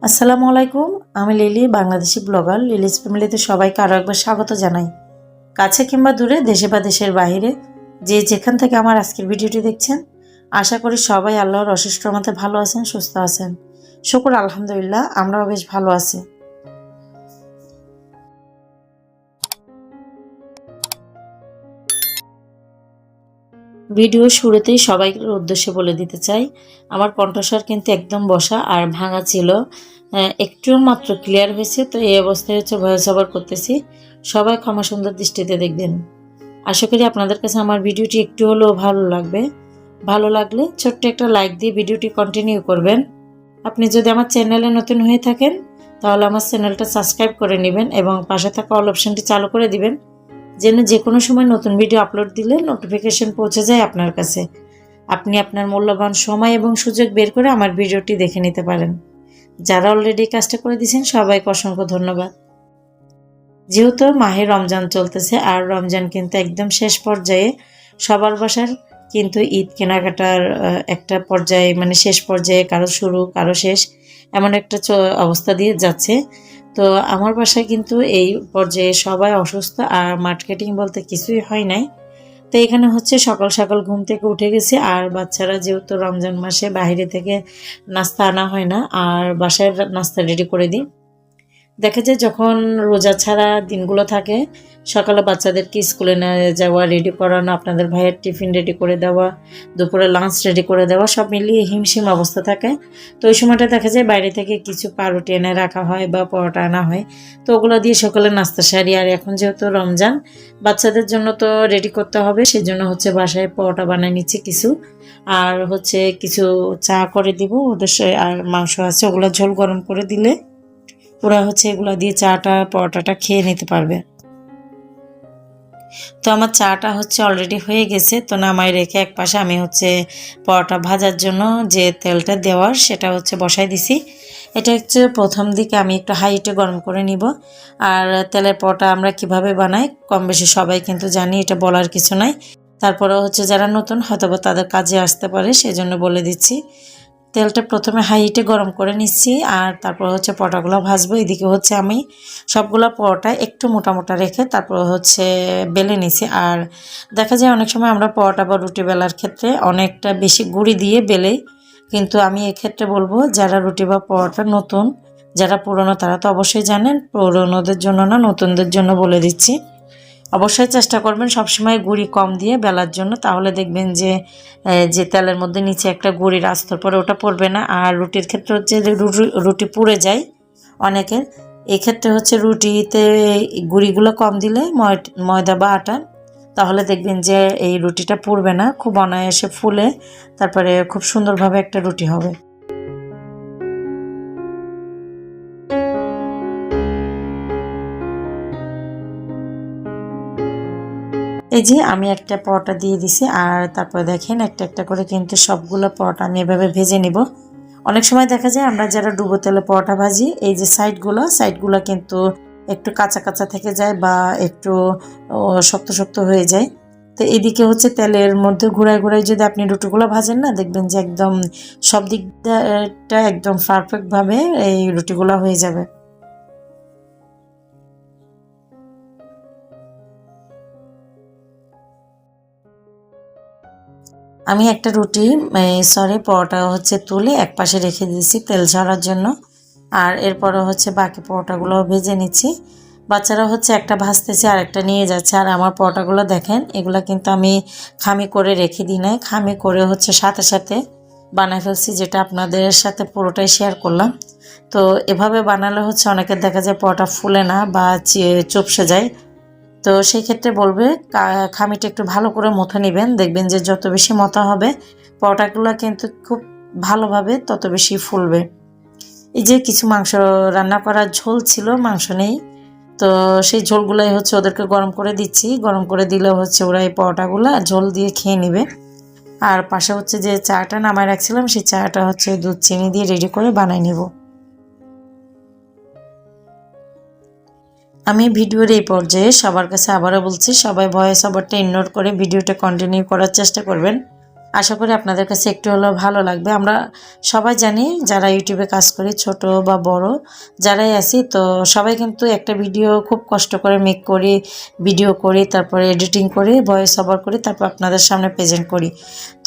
আসসালামু আলাইকুম। আমি লিলি, বাংলাদেশি ব্লগার লিলিস ফ্যামিলিতে সবাইকে আরও একবার স্বাগত জানাই। কাছে কিংবা দূরে, দেশে বা দেশের বাইরে, যে যেখান থেকে আমার আজকের ভিডিওটি দেখছেন, আশা করি সবাই আল্লাহর অশেষ রহমতে ভালো আছেন, সুস্থ আছেন। শুকর আলহামদুলিল্লাহ, আমরাও বেশ ভালো আছি। ভিডিও শুরুতেই সবাইকে উদ্দেশ্যে বলে দিতে চাই, আমার কণ্ঠস্বর কিন্তু একদম বসা আর ভাঙা ছিল। একটু মাত্র ক্লিয়ার হয়েছে, তো এই অবস্থায় ভয়েস ওভার করতেছি। সবাই ক্ষমা সুন্দর দৃষ্টিতে দেখবেন। আশা করি আপনাদের কাছে আমার ভিডিওটি একটু হলেও ভালো লাগবে। ভালো লাগলে ছোট্ট একটা লাইক দিয়ে ভিডিওটি কন্টিনিউ করবেন। আপনি যদি আমার চ্যানেলে নতুন হয়ে থাকেন, তাহলে আমার চ্যানেলটা সাবস্ক্রাইব করে নেবেন এবং পাশে থাকা অল অপশনটি চালু করে দিবেন, যেন যে কোনো সময় নতুন ভিডিও আপলোড দিলে নোটিফিকেশন পৌঁছে যায় আপনার কাছে। আপনি আপনার মূল্যবান সময় এবং সুযোগ বের করে আমার ভিডিওটি দেখে নিতে পারেন। যারা অলরেডি কাজটা করে দিয়েছেন, সবাইকে অসংখ্য ধন্যবাদ। যেহেতু মাহে রমজান চলতেছে আর রমজান কিন্তু একদম শেষ পর্যায়ে, সবার বাসার কিন্তু ঈদ কেনাকাটার একটা পর্যায়ে, মানে শেষ পর্যায়ে, কারো শুরু কারো শেষ, এমন একটা অবস্থা দিয়ে যাচ্ছে। তো আমার বাসায় কিন্তু এই পর্যায়ে সবাই অসুস্থ আর মার্কেটিং বলতে কিছুই হয় নাই। তো এখানে সকাল সকাল ঘুম থেকে উঠে গেছি, আর বাচ্চারা যেহেতু রমজান মাসে বাইরে থেকে নাস্তা আনা হয় না, আর বাসায় নাস্তা রেডি করে দিই। দেখা যায় যখন রোজা ছাড়া দিনগুলো থাকে, সকালে বাচ্চাদেরকে স্কুলে নিয়ে যাওয়া, রেডি করানো, আপনাদের ভাইয়ের টিফিন রেডি করে দেওয়া, দুপুরে লাঞ্চ রেডি করে দেওয়া, সব মিলিয়ে হিমশিম অবস্থা থাকে। তো ওই সময়টা দেখা যায় বাইরে থেকে কিছু পাউরুটি এনে রাখা হয় বা পরোটা আনা হয়, তো ওগুলো দিয়ে সকালে নাস্তা সারি। আর এখন যেহেতু রমজান, বাচ্চাদের জন্য তো রেডি করতে হবে, সেই জন্য বাসায় পরোটা বানিয়ে নিচ্ছি কিছু, আর কিছু চা করে দিব ওদের। আর মাংস আছে, ওগুলো ঝোল গরম করে দিলে ওরা এগুলা দিয়ে চাটা পরোটাটা খেয়ে নিতে পারবে। তো আমার চাটা অলরেডি হয়ে গেছে, তো নামাই রেখে এক পাশে আমি পরোটা ভাজার জন্য যে তেলটা দেওয়ার সেটা বসাই দিছি। এটা প্রথম দিকে আমি একটু হাইটে গরম করে নিব। আর তেলের পরোটা আমরা কিভাবে বানাই কম বেশি সবাই কিন্তু জানি, এটা বলার কিছু নাই। তারপরেও যারা নতুন হয়তো তাদের কাজে আসতে পারে, সেজন্য বলে দিচ্ছি। তেলটা প্রথমে হাই হিটে গরম করে নিচ্ছি, আর তারপর পরোটাগুলো ভাজবো। এদিকে আমি সবগুলো পরোটা একটু মোটা মোটা রেখে তারপর বেলে নিচ্ছি। আর দেখা যায় অনেক সময় আমরা পরোটা বা রুটি বেলার ক্ষেত্রে অনেকটা বেশি গুঁড়ি দিয়ে বেলেই, কিন্তু আমি এক্ষেত্রে বলবো যারা রুটি বা পরোটা নতুন, যারা পুরনো তারা তো অবশ্যই জানেন, পুরনোদের জন্য না, নতুনদের জন্য বলে দিচ্ছি। অবশ্যই চেষ্টা করবেন সবসময় গুঁড়ি কম দিয়ে বেলার জন্য, তাহলে দেখবেন যে যে তেলের মধ্যে নিচে একটা গুঁড়ির আস্তর পরে ওটা পড়বে না। আর রুটির ক্ষেত্রে রুটি পুড়ে যায় অনেকের, এই ক্ষেত্রে রুটিতে গুঁড়িগুলো কম দিলে ময়দা বা আটা, তাহলে দেখবেন যে এই রুটিটা পুড়বে না, খুব অনায়াসে ফুলে তারপরে খুব সুন্দরভাবে একটা রুটি হবে। এই যে আমি একটা পরোটা দিয়ে দিছি, আর তারপরে দেখেন একটা একটা করে কিন্তু সবগুলো পরোটা আমি এভাবে ভেজে নিব। অনেক সময় দেখা যায় আমরা যারা ডুবো তেলে পরোটা ভাজি, এই যে সাইডগুলো কিন্তু একটু কাঁচা কাঁচা থেকে যায় বা একটু শক্ত শক্ত হয়ে যায়। তো এদিকে তেলের মধ্যে ঘুরায় ঘুরায় যদি আপনি রুটিগুলো ভাজেন না, দেখবেন যে একদম সব দিকটা একদম পারফেক্টভাবে এই রুটিগুলো হয়ে যাবে। আমি একটা পরোটা তুলে এক পাশে রেখে দিয়েছি তেল ঝরার জন্য। আর এরপরে বাকি পরোটাগুলো ভেজে নিচ্ছি। বাচ্চারা একটা ভাজতেছে আর একটা নিয়ে যাচ্ছে। আর আমার পরোটাগুলো দেখেন, এগুলো কিন্তু আমি খামি করে রেখে দিই নাই, খামি করে সাথে সাথে বানাই ফেলছি, যেটা আপনাদের সাথে পুরোটাই শেয়ার করলাম। তো এভাবে বানালে অনেকের দেখা যায় পরোটা ফুলে না বা চুপসে যায়। তো সেই ক্ষেত্রে বলবে খামিটা একটু ভালো করে মথে নেবেন, দেখবেন যে যত বেশি মথা হবে পরোটাগুলো কিন্তু খুব ভালোভাবে তত বেশি ফুলবে। এই যে কিছু মাংস রান্না করার ঝোল ছিল, মাংস নেই, তো সেই ঝোলগুলাই ওদেরকে গরম করে দিচ্ছি। গরম করে দিলে ওরা এই পরোটাগুলো ঝোল দিয়ে খেয়ে নেবে। আর পাশে যে চাটা নামায় রাখছিলাম, সেই চাটা দুধ চিনি দিয়ে রেডি করে বানাই নেব। আমি ভিডিওর এই পর্যায়ে সবার কাছে আবারও বলছি, সবাই ভয়েস ওভারটা ইগনোর করে ভিডিওটা কন্টিনিউ করার চেষ্টা করবেন। আশা করি আপনাদের কাছে একটু হলেও ভালো লাগবে। আমরা সবাই জানি যারা ইউটিউবে কাজ করি, ছোট বা বড় যারাই আছি, তো সবাই কিন্তু একটা ভিডিও খুব কষ্ট করে মেক করি, ভিডিও করি, তারপরে এডিটিং করি, ভয়েস ওভার করি, তারপর আপনাদের সামনে প্রেজেন্ট করি।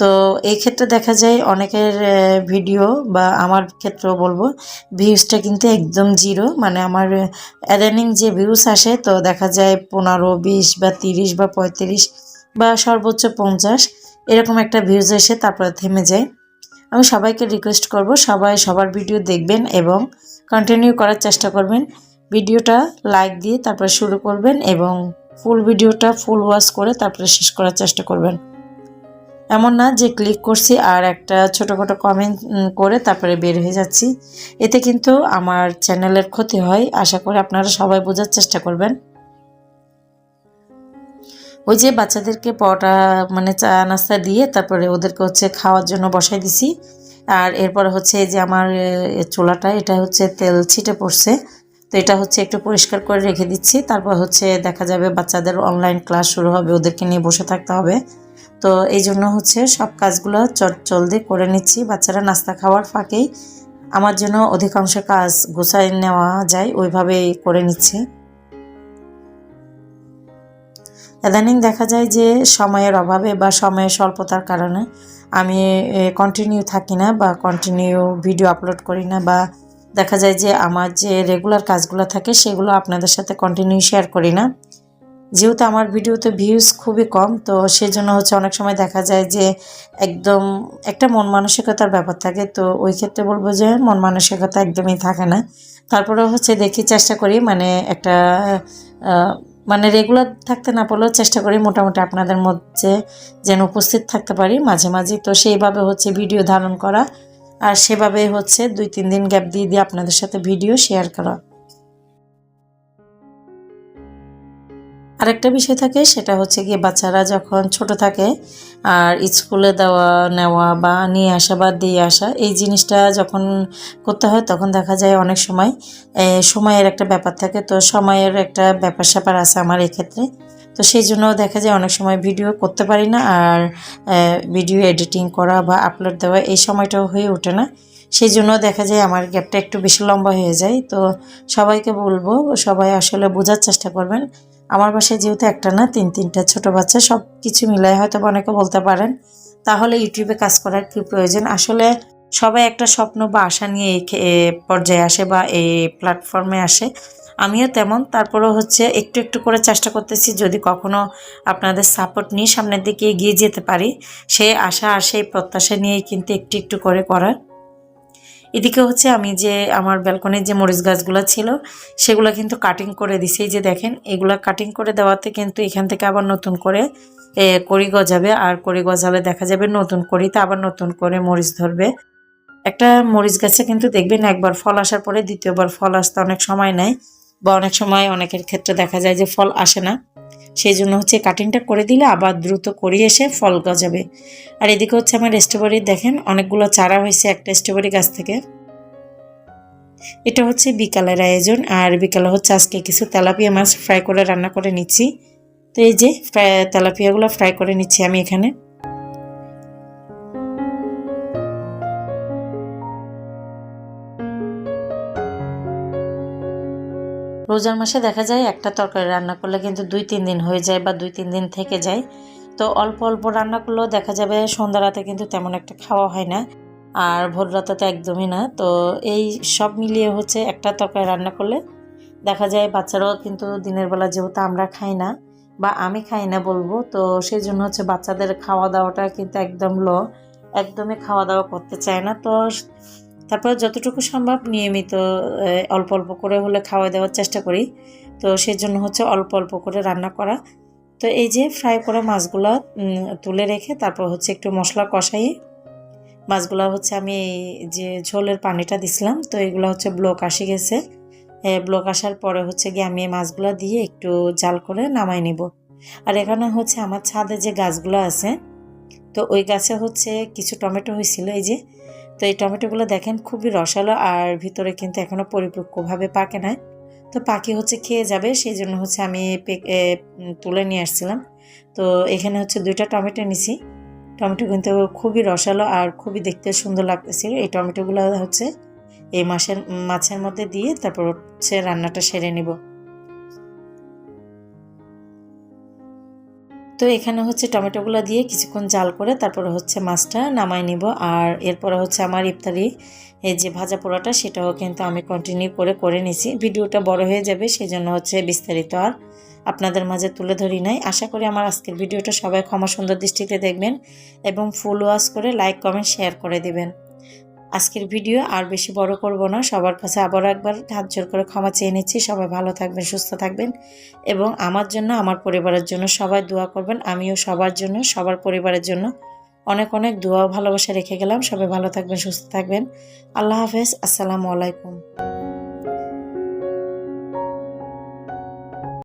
তো এই ক্ষেত্রে দেখা যায় অনেকের ভিডিও বা আমার ক্ষেত্রেও বলবো ভিউজটা কিন্তু একদম জিরো, মানে আমার রানিং যে ভিউজ আসে তো দেখা যায় 15, 20 বা 30 বা 35 বা সর্বোচ্চ 50 এরকম একটা ভিউজ এসে তারপরে থেমে যায়। আমি সবাইকে রিকোয়েস্ট করব সবাই সবার ভিডিও দেখবেন এবং কন্টিনিউ করার চেষ্টা করবেন। ভিডিওটা লাইক দিয়ে তারপরে শুরু করবেন এবং ফুল ভিডিওটা ফুল ওয়াচ করে তারপরে শেষ করার চেষ্টা করবেন। এমন না যে ক্লিক করছি আর একটা ছোটোখাটো কমেন্ট করে তারপরে বের হয়ে যাচ্ছি, এতে কিন্তু আমার চ্যানেলের ক্ষতি হয়। আশা করি আপনারা সবাই বোঝার চেষ্টা করবেন। ওই যে বাচ্চাদেরকে পরোটা মানে চা নাস্তা দিয়ে তারপরে ওদেরকে হচ্ছে খাওয়ার জন্য বসাই দিছি। আর এরপরে হচ্ছে যে আমার চুলাটা এটা হচ্ছে তেল ছিটে পড়ছে, তো এটা হচ্ছে একটু পরিষ্কার করে রেখে দিচ্ছি। তারপর হচ্ছে দেখা যাবে বাচ্চাদের অনলাইন ক্লাস শুরু হবে, ওদেরকে নিয়ে বসে থাকতে হবে। তো এই জন্য হচ্ছে সব কাজগুলো জলদি করে নিচ্ছি। বাচ্চারা নাস্তা খাওয়ার ফাঁকেই আমার জন্য অধিকাংশ কাজ গোছায় নেওয়া যায়, ওইভাবেই করে নিচ্ছি। ইদানিং দেখা যায় যে সময়ের অভাবে বা সময়ের স্বল্পতার কারণে আমি কন্টিনিউ থাকি না বা কন্টিনিউ ভিডিও আপলোড করি না, বা দেখা যায় যে আমার যে রেগুলার কাজগুলো থাকে সেগুলো আপনাদের সাথে কন্টিনিউ শেয়ার করি না। যেহেতু আমার ভিডিওতে ভিউজ খুবই কম, তো সেজন্য হচ্ছে অনেক সময় দেখা যায় যে একদম একটা মন মানসিকতার ব্যাপার থাকে। তো ওই ক্ষেত্রে বলবো যে মন মানসিকতা একদমই থাকে না। তারপরেও হচ্ছে দেখি চেষ্টা করি মানে একটা মানে রেগুলার থাকতে না পারলেও চেষ্টা করি মোটামুটি আপনাদের মধ্যে যেন উপস্থিত থাকতে পারি মাঝে মাঝে। তো সেইভাবে হচ্ছে ভিডিও ধারণ করা আর সেভাবে হচ্ছে 2-3 দিন গ্যাপ দিয়ে দিয়ে আপনাদের সাথে ভিডিও শেয়ার করা। আরেকটা বিষয় থাকে সেটা হচ্ছে গিয়ে বাচ্চারা যখন ছোট থাকে আর স্কুলে দেওয়া নেওয়া বা নিয়ে আসা বা দিয়ে আসা এই জিনিসটা যখন করতে হয় তখন দেখা যায় অনেক সময় সময়ের একটা ব্যাপার থাকে। তো সময়ের একটা ব্যাপার স্যাপার আছে আমার এক্ষেত্রে। তো সেই জন্য দেখা যায় অনেক সময় ভিডিও করতে পারি না, আর ভিডিও এডিটিং করা বা আপলোড দেওয়া এই সময়টাও হয়ে ওঠে না। সেই জন্য দেখা যায় আমার গ্যাপটা একটু বেশি লম্বা হয়ে যায়। তো সবাইকে বলবো সবাই আসলে বোঝার চেষ্টা করবেন। আমার বাসায় যেহেতু একটা না 3-3টা ছোট বাচ্চা, সব কিছু মিলায় হয়তো অনেকে বলতে পারেন তাহলে ইউটিউবে কাজ করার কি প্রয়োজন। আসলে সবাই একটা স্বপ্ন বা আশা নিয়ে এই পর্যায়ে আসে বা এই প্ল্যাটফর্মে আসে, আমিও তেমন। তারপরেও হচ্ছে একটু একটু করে চেষ্টা করতেছি যদি কখনো আপনাদের সাপোর্ট নিয়ে সামনের দিকে এগিয়ে যেতে পারি, সেই আশা আর সেই প্রত্যাশা নিয়েই কিন্তু একটু একটু করে করার। এদিকে হচ্ছে আমি যে আমার ব্যালকনির যে মরিচ গাছগুলো ছিল সেগুলো কিন্তু কাটিং করে দিছি। এই যে দেখেন এগুলা কাটিং করে দেওয়াতে কিন্তু এখান থেকে আবার নতুন করে কড়ি গজাবে, আর কড়ি গজালে দেখা যাবে নতুন কড়িতে আবার নতুন করে মরিচ ধরবে। একটা মরিচ গাছে কিন্তু দেখবেন একবার ফল আসার পরে দ্বিতীয়বার ফল আসতে অনেক সময় নেয়, বা অনেক সময় অনেকের ক্ষেত্রে দেখা যায় যে ফল আসে না। সেই জন্য হচ্ছে কাটিংটা করে দিলে আবার দ্রুত করি এসে ফল গজাবে। আর এদিকে হচ্ছে আমার স্ট্রবেরি দেখেন অনেকগুলো চারা হয়েছে একটা স্ট্রবেরি গাছ থেকে। এটা হচ্ছে বিকালের আয়োজন, আর বিকালে হচ্ছে আজকে কিছু তেলাপিয়া মাছ ফ্রাই করে রান্না করে নিচ্ছি। তো এই যে তেলাপিয়াগুলো ফ্রাই করে নিচ্ছি আমি এখানে। রোজার মাসে দেখা যায় একটা তরকারি রান্না করলে কিন্তু 2-3 দিন হয়ে যায় বা 2-3 দিন থেকে যায়। তো অল্প অল্প রান্না করলেও দেখা যাবে সন্ধ্যা রাতে কিন্তু তেমন একটা খাওয়া হয় না, আর ভোর রাতে তো একদমই না। তো এই সব মিলিয়ে হচ্ছে একটা তরকারি রান্না করলে দেখা যায় বাচ্চারাও কিন্তু দিনের বেলা যেহেতু আমরা খাই না বা আমি খাই না বলবো, তো সেই জন্য হচ্ছে বাচ্চাদের খাওয়া দাওয়াটা কিন্তু একদম একদমই খাওয়া দাওয়া করতে চায় না। তো তারপর যতটুকু সম্ভব নিয়মিত অল্প অল্প করে হলে খাওয়া দেওয়ার চেষ্টা করি। তো সেই জন্য হচ্ছে অল্প অল্প করে রান্না করা। তো এই যে ফ্রাই করা মাছগুলো তুলে রেখে তারপর হচ্ছে একটু মশলা কষাই মাছগুলো হচ্ছে আমি যে ঝোলের পানিটা দিছিলাম, তো এগুলো হচ্ছে ব্লক আসে গেছে। ব্লক আসার পরে হচ্ছে গিয়ে আমি মাছগুলো দিয়ে একটু জাল করে নামাই নিব। আর এখানে হচ্ছে আমার ছাদে যে গাছগুলো আছে, তো ওই গাছে হচ্ছে কিছু টমেটো হয়েছিল এই যে। তো এই টমেটোগুলো দেখেন খুবই রসালো আর ভিতরে কিন্তু এখনো পরিপক্কভাবে পাকে নাই। তো পাখি হচ্ছে খেয়ে যাবে সেই জন্য হচ্ছে আমি তুলে নিয়ে আসছিলাম। তো এখানে হচ্ছে 2টা টমেটো নিছি। টমেটো কিন্তু খুবই রসালো আর খুবই দেখতে সুন্দর লাগতেছিল। এই টমেটোগুলো হচ্ছে এই মাছের মধ্যে দিয়ে তারপর হচ্ছে রান্নাটা সেরে নিব। তো এখানে হচ্ছে টমেটোগুলো দিয়ে কিছুক্ষণ জাল করে তারপরে হচ্ছে মাছটা নামাই নিব। আর এরপরে হচ্ছে আমার ইফতারি এই যে ভাজা পোড়াটা সেটাও কিন্তু আমি কন্টিনিউ করে নিছি। ভিডিওটা বড় হয়ে যাবে, সেই জন্য হচ্ছে বিস্তারিত আর আপনাদের মাঝে তুলে ধরি নাই। আশা করি আমার আজকের ভিডিওটা সবাই ক্ষমা সুন্দর দৃষ্টিতে দেখবেন এবং ফুল ওয়াচ করে লাইক কমেন্ট শেয়ার করে দিবেন। আজকের ভিডিও আর বেশি বড় করব না, সবার কাছে আবারও একবার হাত জোর করে ক্ষমা চেয়ে নিচ্ছি। সবাই ভালো থাকবেন, সুস্থ থাকবেন এবং আমার জন্য আমার পরিবারের জন্য সবাই দোয়া করবেন। আমিও সবার জন্য সবার পরিবারের জন্য অনেক অনেক দোয়া ও ভালোবাসা রেখে গেলাম। সবাই ভালো থাকবেন, সুস্থ থাকবেন। আল্লাহ হাফেজ। আসসালামু আলাইকুম।